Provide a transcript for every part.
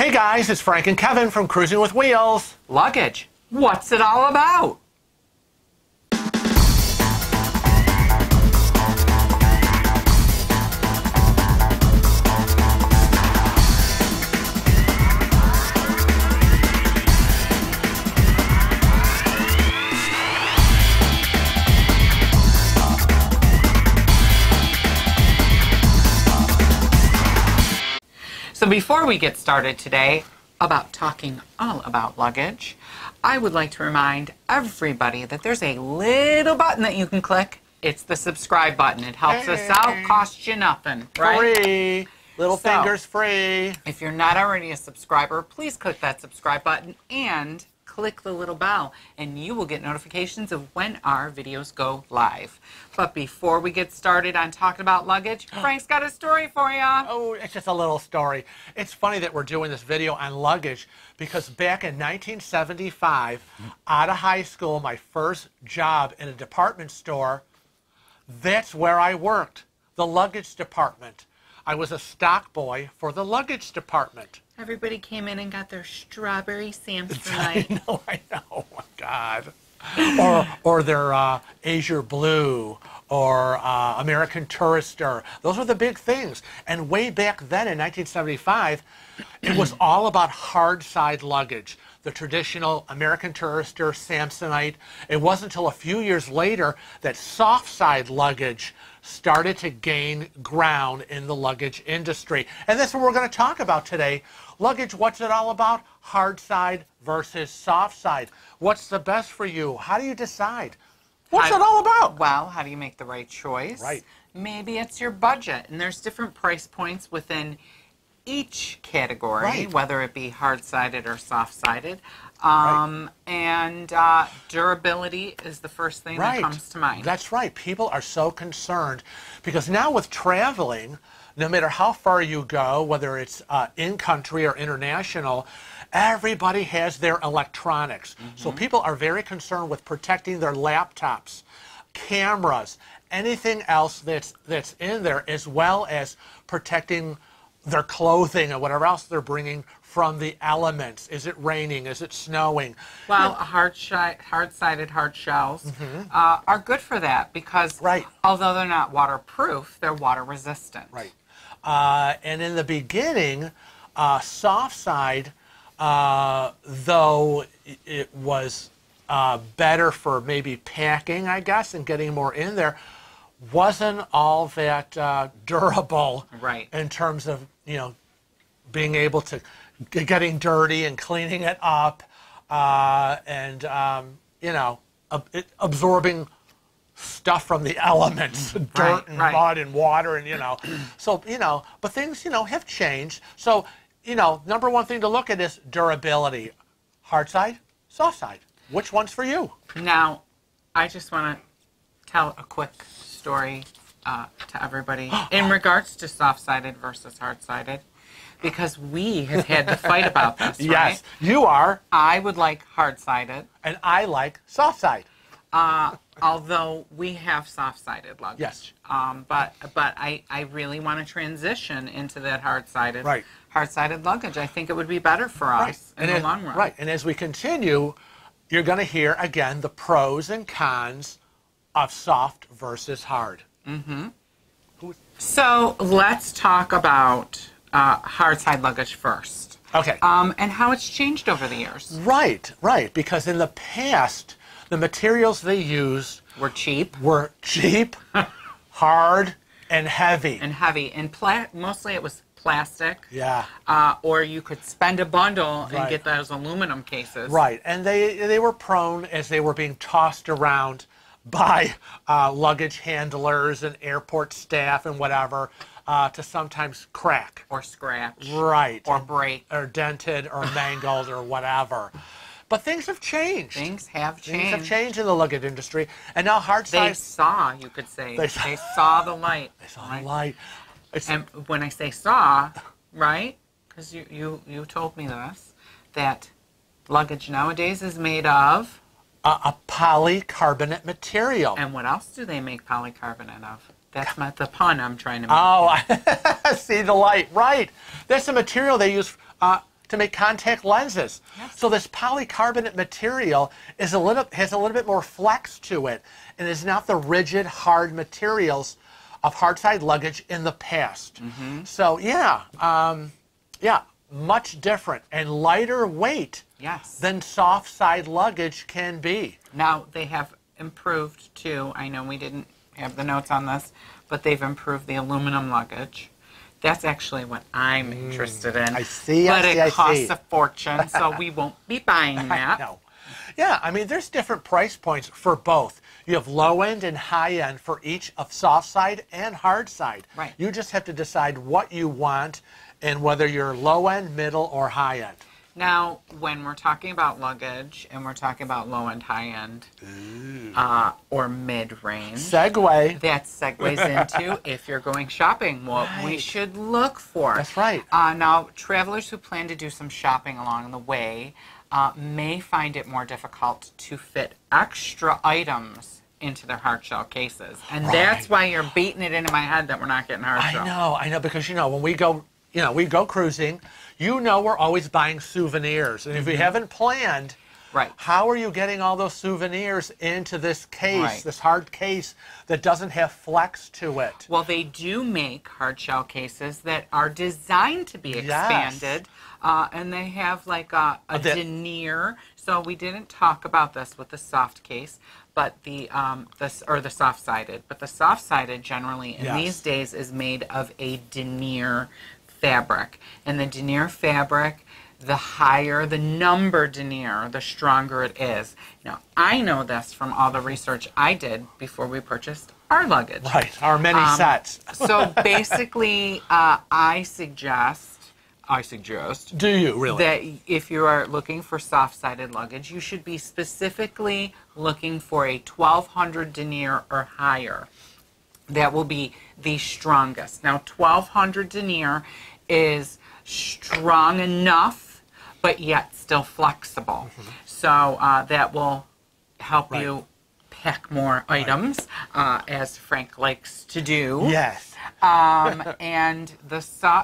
Hey guys, it's Frank and Kevin from Cruising with Wheels. Luggage. What's it all about? So before we get started today about talking all about luggage, I would like to remind everybody that there's a little button that you can click. It's the subscribe button. It helps us out, costs you nothing, right? Free. Little fingers free. If you're not already a subscriber, please click that subscribe button and click the little bell, and you will get notifications of when our videos go live. But before we get started on talking about luggage, Frank's got a story for you. Oh, it's just a little story. It's funny that we're doing this video on luggage because back in 1975, out of high school, my first job in a department store, that's where I worked, the luggage department. I was a stock boy for the luggage department. Everybody came in and got their strawberry Samsonite. I know. Oh my God. or their Azure Blue or American Tourister. Those were the big things. And way back then in 1975, it was all about hard side luggage. The traditional American Tourister, Samsonite. It wasn't until a few years later that soft side luggage started to gain ground in the luggage industry. And that's what we're going to talk about today. Luggage, what's it all about? Hard side versus soft side. What's the best for you? How do you decide? What's it all about? Well, how do you make the right choice? Right. Maybe it's your budget, and there's different price points within each category, Right. whether it be hard-sided or soft-sided. And durability is the first thing that comes to mind. That's right. People are so concerned because now with traveling, no matter how far you go, whether it's in-country or international, everybody has their electronics. So people are very concerned with protecting their laptops, cameras, anything else that's in there, as well as protecting their clothing and whatever else they're bringing from the elements. Is it raining? Is it snowing? Well, hard-sided hard shells are good for that because although they're not waterproof, they're water resistant. Right. And in the beginning, soft side, though it was better for maybe packing, I guess, and getting more in there, wasn't all that durable in terms of, being able to getting dirty and cleaning it up and, absorbing stuff from the elements, dirt and mud and water and, So, but things, have changed. So, number one thing to look at is durability. Hard side, soft side. Which one's for you? Now, I just want to tell a quick story to everybody in regards to soft-sided versus hard-sided, because we have had to fight about this, right? Yes, you are. I would like hard-sided. And I like soft-side. Although we have soft-sided luggage. Yes. But I really want to transition into that hard-sided luggage. I think it would be better for us in the long run. Right, and as we continue, you're going to hear, again, the pros and cons of soft versus hard. So let's talk about hard side luggage first. Okay. And how it's changed over the years. Right. Because in the past, the materials they used were cheap, hard, and heavy. And mostly it was plastic. Yeah. Or you could spend a bundle and get those aluminum cases. Right. And they were prone, as they were being tossed around by luggage handlers and airport staff and whatever, to sometimes crack. Or scratch. Right. Or break. Or dented or mangled or whatever. But things have changed. Things have changed. Things have changed in the luggage industry. And now hard side... They saw, you could say. They saw the light. They saw the light. And when I say saw, right, because you told me this, that luggage nowadays is made of... a polycarbonate material. And what else do they make polycarbonate of? That's not the pun I'm trying to make. Oh, see the light, right. That's the material they use to make contact lenses. Yes. So this polycarbonate material has a little bit more flex to it, and is not the rigid, hard materials of hard side luggage in the past. So yeah, yeah, much different and lighter weight Yes. than soft side luggage can be. Now they have improved too. I know we didn't have the notes on this, but they've improved the aluminum luggage. That's actually what I'm interested in. I see, but I it see. costs a fortune, so we won't be buying that. No. Yeah, I mean, there's different price points for both. You have low end and high end for each of soft side and hard side. Right. You just have to decide what you want and whether you're low end, middle, or high end. Now, when we're talking about luggage and we're talking about low end, high end, or mid range, Segue. that segues into if you're going shopping, what we Right. should look for. That's right. Now, travelers who plan to do some shopping along the way may find it more difficult to fit extra items into their hard shell cases. And that's why you're beating it into my head that we're not getting hard shell. I know, because when we go, we go cruising, we're always buying souvenirs. And if we haven't planned, Right. how are you getting all those souvenirs into this case, Right. this hard case that doesn't have flex to it? Well, they do make hard shell cases that are designed to be expanded, and they have like a denier. So we didn't talk about this with the soft case, but the soft-sided. But the soft-sided generally in these days is made of a denier fabric, and the denier fabric, the higher the number denier, the stronger it is. Now, I know this from all the research I did before we purchased our luggage. Right, our many sets. So basically, I suggest, Do you really? that if you are looking for soft-sided luggage, you should be specifically looking for a 1200 denier or higher. That will be the strongest. Now, 1200 denier is strong enough, but yet still flexible. So that will help you pack more items, as Frank likes to do. Yes. And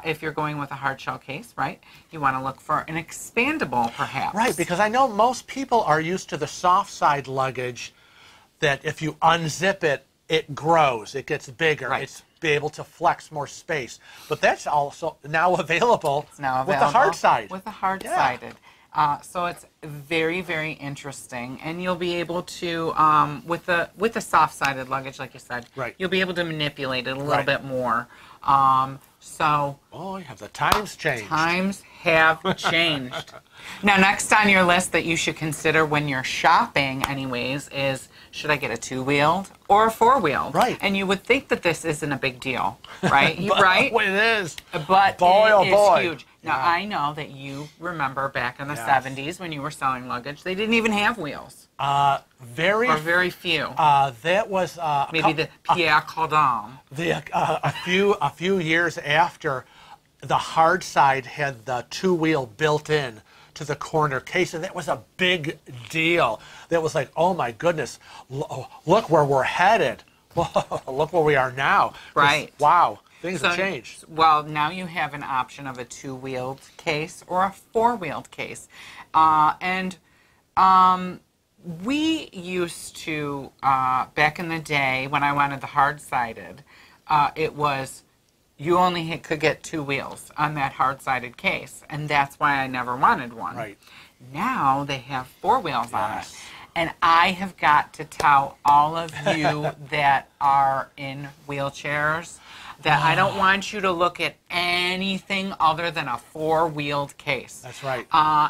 if you're going with a hard shell case, right, you want to look for an expandable, perhaps. Right, because I know most people are used to the soft side luggage that if you unzip it, it grows, it gets bigger, it's be able to flex more space. But that's also now available, It's now available with the hard side. With the hard-sided. So it's very, very interesting, and you'll be able to, with the soft-sided luggage, like you said, you'll be able to manipulate it a little bit more. Have the times changed? Times have changed. Now, next on your list that you should consider when you're shopping, anyways, is should I get a two-wheeled or a four-wheeled? Right. And you would think that this isn't a big deal, right? But it is. But Boy, it is huge. Now, Yeah. I know that you remember back in the 70s when you were selling luggage, they didn't even have wheels. Very few. That was Maybe the Pierre Cardin. a few years after the hard side had the two-wheel built in to the corner case, and that was a big deal. That was like, oh my goodness, look where we're headed. Look where we are now. Right. Wow, things have changed. Well, now you have an option of a two-wheeled case or a four-wheeled case. We used to, back in the day when I wanted the hard-sided, it was you only could get two wheels on that hard-sided case, and that's why I never wanted one. Right. Now they have four wheels on it. And I have got to tell all of you that are in wheelchairs that I don't want you to look at anything other than a four-wheeled case. That's right.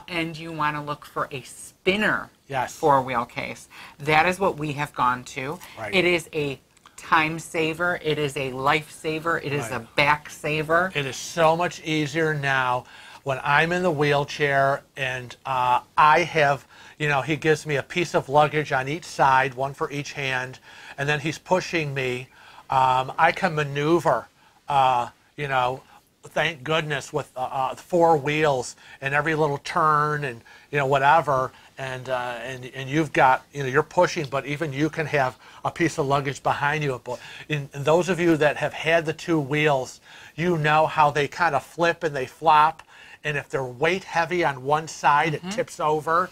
And you want to look for a spinner Yes. four-wheel case. That is what we have gone to. Right. It is a time saver. It is a life saver. It is a back saver. It is so much easier now when I'm in the wheelchair and I have, he gives me a piece of luggage on each side, one for each hand, and then he's pushing me. I can maneuver, thank goodness, with four wheels and every little turn and, whatever. And you've got, you're pushing, but even you can have a piece of luggage behind you. And those of you that have had the two wheels, you know how they kind of flip and they flop. and if they're weight heavy on one side, it tips over.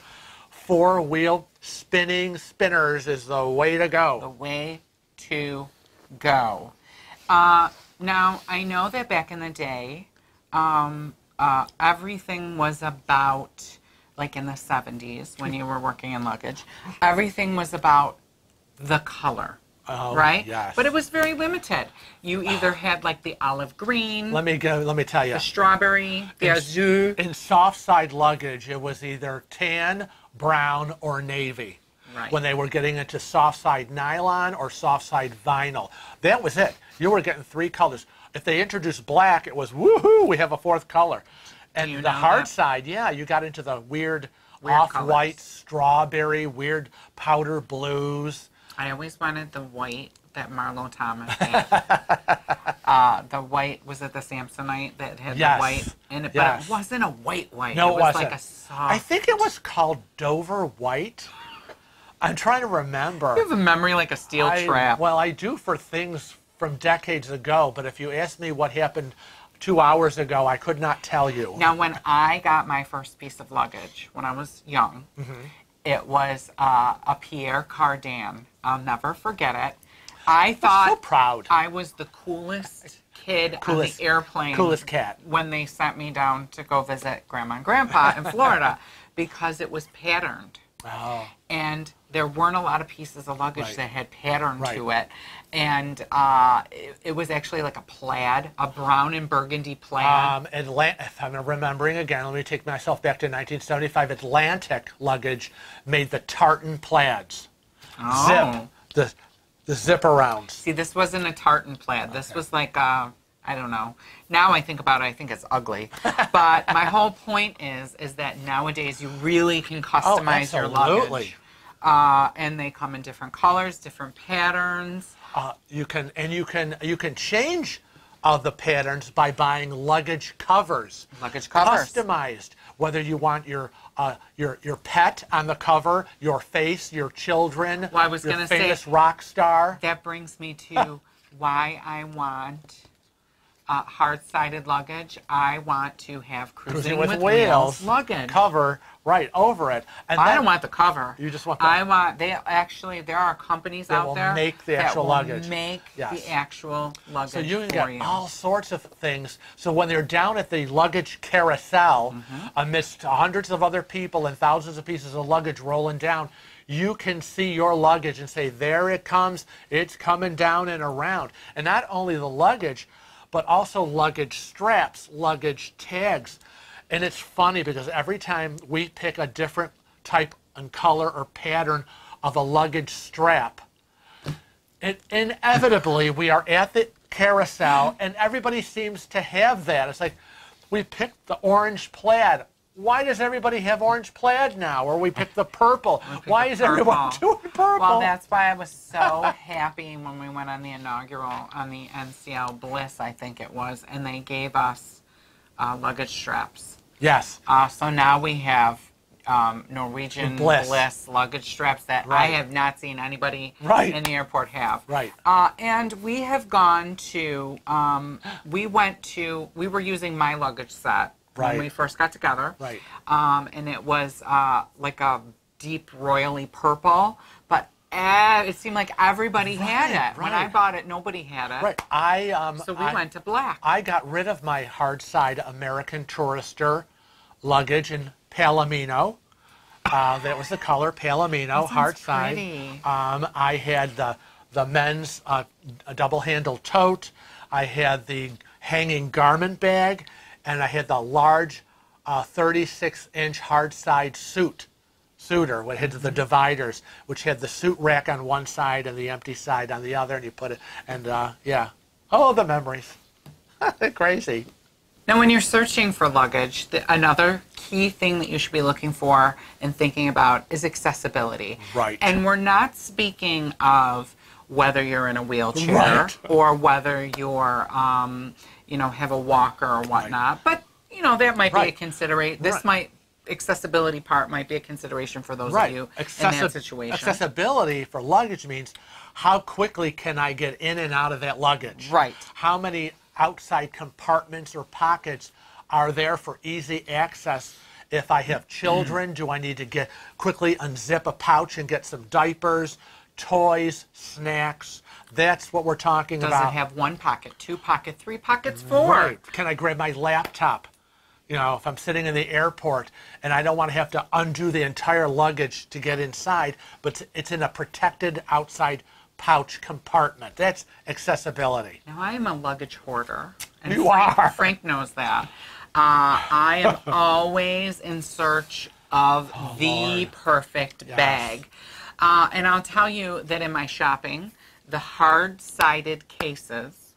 Four-wheel spinning spinners is the way to go. The way to go. Now, I know that back in the day, everything was about, like in the 70s when you were working in luggage, everything was about the color. Oh, right? yes. But it was very limited. You either had like the olive green, Let me tell you. the strawberry, the azure. In soft side luggage, it was either tan, brown, or navy. Right. When they were getting into soft side nylon or soft side vinyl. That was it. You were getting three colors. If they introduced black, it was woohoo, we have a fourth color. And the hard side, yeah, you got into the weird off-white, strawberry, weird powder blues. I always wanted the white that Marlo Thomas had. The white, was it the Samsonite that had the white in it? But it wasn't a white. No, it was was like a soft. I think it was called Dover white. I'm trying to remember. You have a memory like a steel trap. Well, I do for things from decades ago, but if you asked me what happened 2 hours ago, I could not tell you. Now, when I got my first piece of luggage, when I was young, it was a Pierre Cardin. I'll never forget it. I thought so proud. I was the coolest kid on the airplane. Coolest cat. When they sent me down to go visit Grandma and Grandpa in Florida, because it was patterned. Oh. And there weren't a lot of pieces of luggage that had pattern to it. And it was actually like a plaid, a brown and burgundy plaid. If I'm remembering again, let me take myself back to 1975. Atlantic luggage made the tartan plaids. Oh. Zip. The zip arounds. See, this wasn't a tartan plaid. This was like I don't know. Now I think about it, I think it's ugly. But my whole point is that nowadays you really can customize your luggage. And they come in different colors, different patterns. You can change the patterns by buying luggage covers. Luggage covers. Customized. Whether you want your pet on the cover, your face, your children, well, I was your gonna famous say, rock star. That brings me to why I want hard-sided luggage. I want to have cruising with wheels luggage cover right over it. And I don't want the cover. You just want the... I want, there are companies out there that will make the actual luggage. Make the actual luggage. So you can get all sorts of things. So when they're down at the luggage carousel, amidst hundreds of other people and thousands of pieces of luggage rolling down, you can see your luggage and say, there it comes, it's coming down and around. And not only the luggage, but also luggage straps, luggage tags. And it's funny because every time we pick a different type and color or pattern of a luggage strap, inevitably we are at the carousel and everybody seems to have that. It's like, we picked the orange plaid. Why does everybody have orange plaid now? Or we picked the purple. Why is everyone doing purple? Well, that's why I was so happy when we went on the inaugural, on the NCL Bliss, I think it was, and they gave us luggage straps. Yes. So now we have Norwegian Bliss luggage straps that I have not seen anybody in the airport have. Right. And we have gone to, we were using my luggage set when we first got together. Right. And it was like a deep royally purple, but it seemed like everybody had it. When I bought it, nobody had it. Right. So we went to black. I got rid of my hard side American Tourister luggage in Palomino. That was the color, Palomino, hard side. I had the men's double-handled tote. I had the hanging garment bag, and I had the large 36-inch hard side suiter, which had the dividers, which had the suit rack on one side and the empty side on the other, and you put it, and yeah. Oh, the memories. Crazy. Now, when you're searching for luggage, another key thing that you should be looking for and thinking about is accessibility. Right. And we're not speaking of whether you're in a wheelchair or whether you're, have a walker or whatnot. But, that might be a consideration. This accessibility part might be a consideration for those of you in that situation. Accessibility for luggage means how quickly can I get in and out of that luggage? Right. How many outside compartments or pockets are there for easy access. If I have children, do I need to get quickly unzip a pouch and get some diapers, toys, snacks? That's what we're talking about. Does it have 1 pocket, 2 pocket, 3 pockets, 4? Right. Can I grab my laptop? You know, if I'm sitting in the airport and I don't want to have to undo the entire luggage to get inside, but it's in a protected outside pouch compartment. That's accessibility. Now, I am a luggage hoarder. And You are. Frank knows that. I am always in search of the perfect bag. And I'll tell you that in my shopping, the hard-sided cases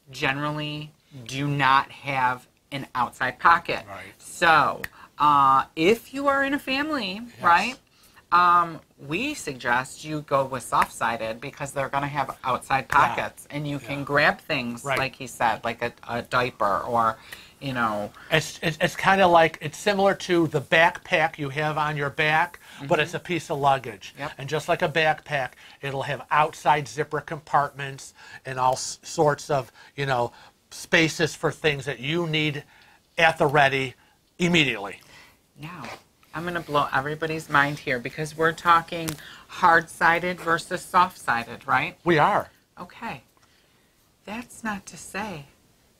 generally do not have an outside pocket. Right. So if you are in a family, right, we suggest you go with soft-sided because they're going to have outside pockets, and you can grab things, like he said, like a diaper or, you know. It's kind of like, it's similar to the backpack you have on your back, but it's a piece of luggage. Yep. And just like a backpack, it'll have outside zipper compartments and all sorts of, you know, spaces for things that you need at the ready immediately. Now, I'm going to blow everybody's mind here because we're talking hard-sided versus soft-sided, right? We are. Okay. That's not to say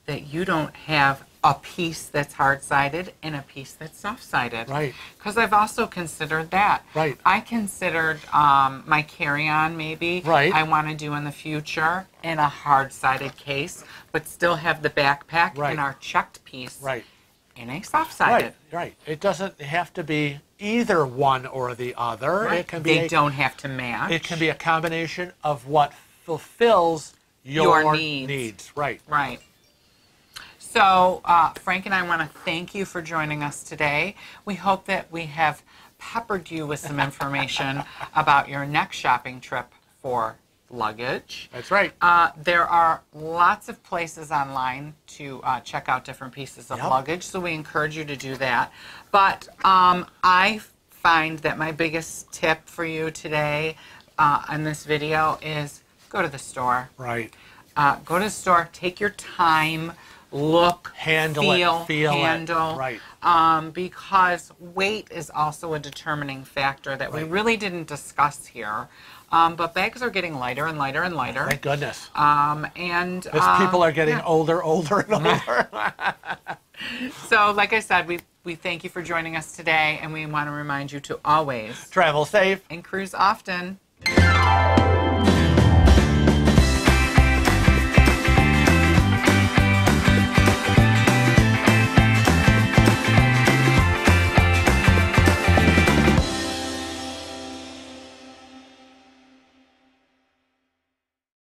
that you don't have a piece that's hard-sided and a piece that's soft-sided. Right. Because I've also considered that. Right. I considered my carry-on maybe. Right. I want to do in the future in a hard-sided case, but still have the backpack and our checked piece in a soft-sided. Right. It doesn't have to be either one or the other. Right. It can be They don't have to match. It can be a combination of what fulfills your needs. Right. Right. So, Frank and I want to thank you for joining us today. We hope that we have peppered you with some information about your next shopping trip for luggage. That's right. There are lots of places online to check out different pieces of luggage, so we encourage you to do that. But I find that my biggest tip for you today in this video is go to the store. Right. Go to the store, take your time, look, feel handle. Right. Because weight is also a determining factor that we really didn't discuss here. But bags are getting lighter and lighter and lighter. Thank goodness. And as people are getting older and older. So, like I said, we thank you for joining us today, and we want to remind you to always travel safe and cruise often.